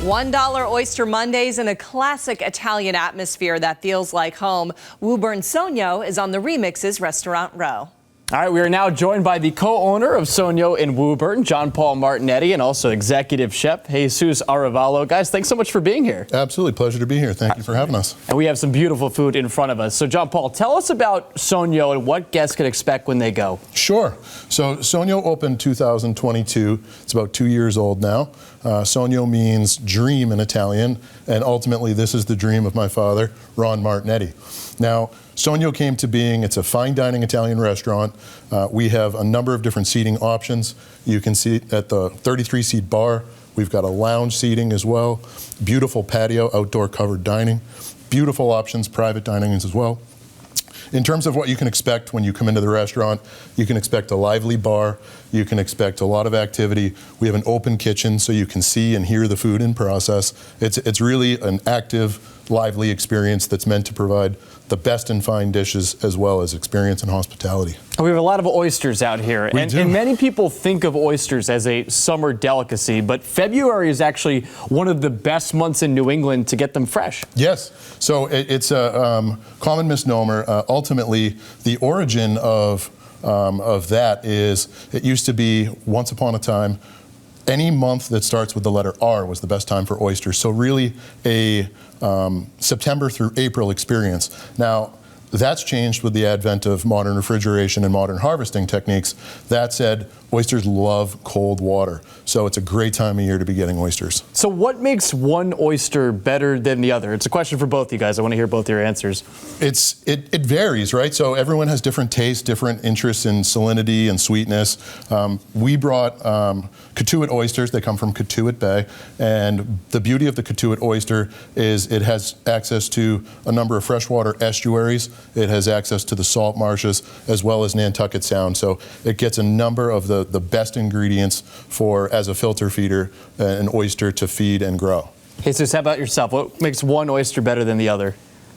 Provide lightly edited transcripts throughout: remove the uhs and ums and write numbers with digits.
$1 Oyster Mondays in a classic Italian atmosphere that feels like home. Woburn Sogno is on the Remixes Restaurant Row. All right, we are now joined by the co-owner of Sogno in Woburn, John Paul Martinetti, and also executive chef Jesus Arevalo. Guys, thanks so much for being here. Absolutely, pleasure to be here. Thank you for having us. And we have some beautiful food in front of us. So, John Paul, tell us about Sogno and what guests can expect when they go. Sure. So, Sogno opened 2022. It's about 2 years old now. Sogno means dream in Italian, and ultimately this is the dream of my father, Ron Martinetti. Now, Sogno came to being, it's a fine dining Italian restaurant. We have a number of different seating options. You can see at the 33-seat bar. We've got a lounge seating as well. Beautiful patio, outdoor covered dining. Beautiful options, private dining as well. In terms of what you can expect when you come into the restaurant, you can expect a lively bar. You can expect a lot of activity. We have an open kitchen so you can see and hear the food in process. It's really an active, lively experience that's meant to provide the best in fine dishes as well as experience and hospitality. We have a lot of oysters out here, and many people think of oysters as a summer delicacy, but February is actually one of the best months in New England to get them fresh. Yes, so it's a common misnomer. Ultimately, the origin of that is it used to be once upon a time any month that starts with the letter R was the best time for oysters. So really a September through April experience. Now, that's changed with the advent of modern refrigeration and modern harvesting techniques. That said, oysters love cold water, so it's a great time of year to be getting oysters. So what makes one oyster better than the other? It's a question for both you guys. I want to hear both your answers. It varies, right? So everyone has different tastes, different interests in salinity and sweetness. We brought Cotuit oysters. They come from Cotuit Bay, and the beauty of the Cotuit oyster is it has access to a number of freshwater estuaries. It has access to the salt marshes as well as Nantucket Sound. So it gets a number of the best ingredients for, as a filter feeder, an oyster to feed and grow. Jesus, how about yourself? What makes one oyster better than the other?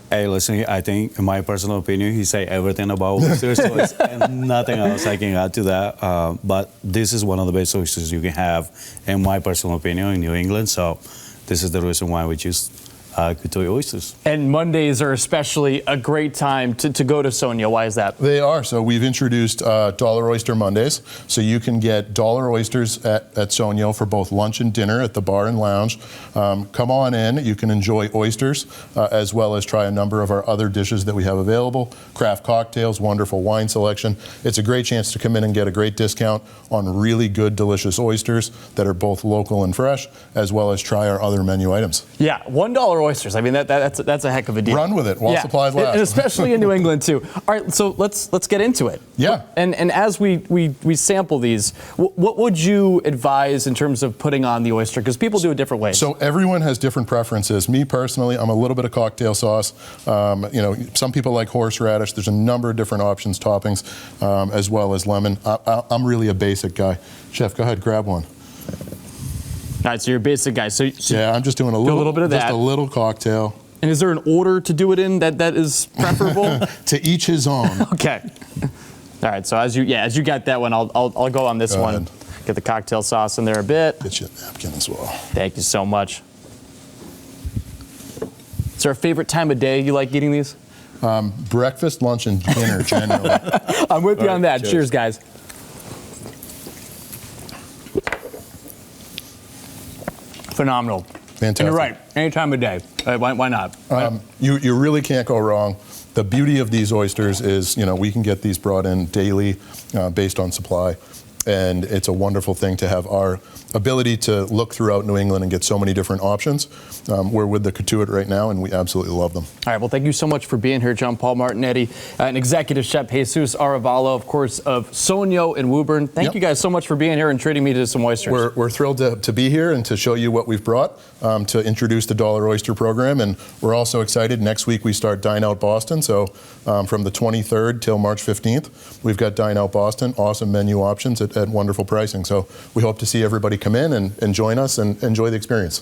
Hey, listen, I think, in my personal opinion, he said everything about oysters, so it's, and nothing else I can add to that. But this is one of the best oysters you can have, in my personal opinion, in New England. So this is the reason why we choose Cotuit oysters. And Mondays are especially a great time to go to Sogno. Why is that? They are. So we've introduced $1 Oyster Mondays. So you can get $1 oysters at Sogno for both lunch and dinner at the bar and lounge. Come on in. You can enjoy oysters as well as try a number of our other dishes that we have available. Craft cocktails, wonderful wine selection. It's a great chance to come in and get a great discount on really good, delicious oysters that are both local and fresh, as well as try our other menu items. Yeah, $1 oysters. I mean, that's a heck of a deal. Run with it while supplies last. And especially in New England too. All right, so let's get into it. Yeah. And as we sample these, what would you advise in terms of putting on the oyster? Because people do it different ways. So everyone has different preferences. Me personally, I'm a little bit of cocktail sauce. You know, some people like horseradish. There's a number of different options, toppings, as well as lemon. I'm really a basic guy. Chef, go ahead, grab one. All right, so you're a basic guy. So yeah, I'm just doing a little bit of that. Just a little cocktail. And is there an order to do it in that is preferable? To each his own. Okay. All right. So as you got that one, I'll go on this one. Ahead. Get the cocktail sauce in there a bit. Get you a napkin as well. Thank you so much. Is there a favorite time of day you like eating these? Breakfast, lunch, and dinner generally. I'm with you on that. Cheers, guys. Phenomenal. Fantastic. And you're right. Any time of day. Why not? You really can't go wrong. The beauty of these oysters is, you know, we can get these brought in daily based on supply. And it's a wonderful thing to have our ability to look throughout New England and get so many different options. We're with the Cotuit right now, and we absolutely love them. All right, well, thank you so much for being here, John Paul Martinetti, and executive chef Jesus Arevalo, of course, of Sogno in Woburn. Thank you guys so much for being here and treating me to some oysters. We're thrilled to be here and to show you what we've brought to introduce the $1 Oyster program. And we're also excited. Next week, we start Dine Out Boston. So from the 23rd till March 15th, we've got Dine Out Boston, awesome menu options at wonderful pricing. So we hope to see everybody come in and join us and enjoy the experience.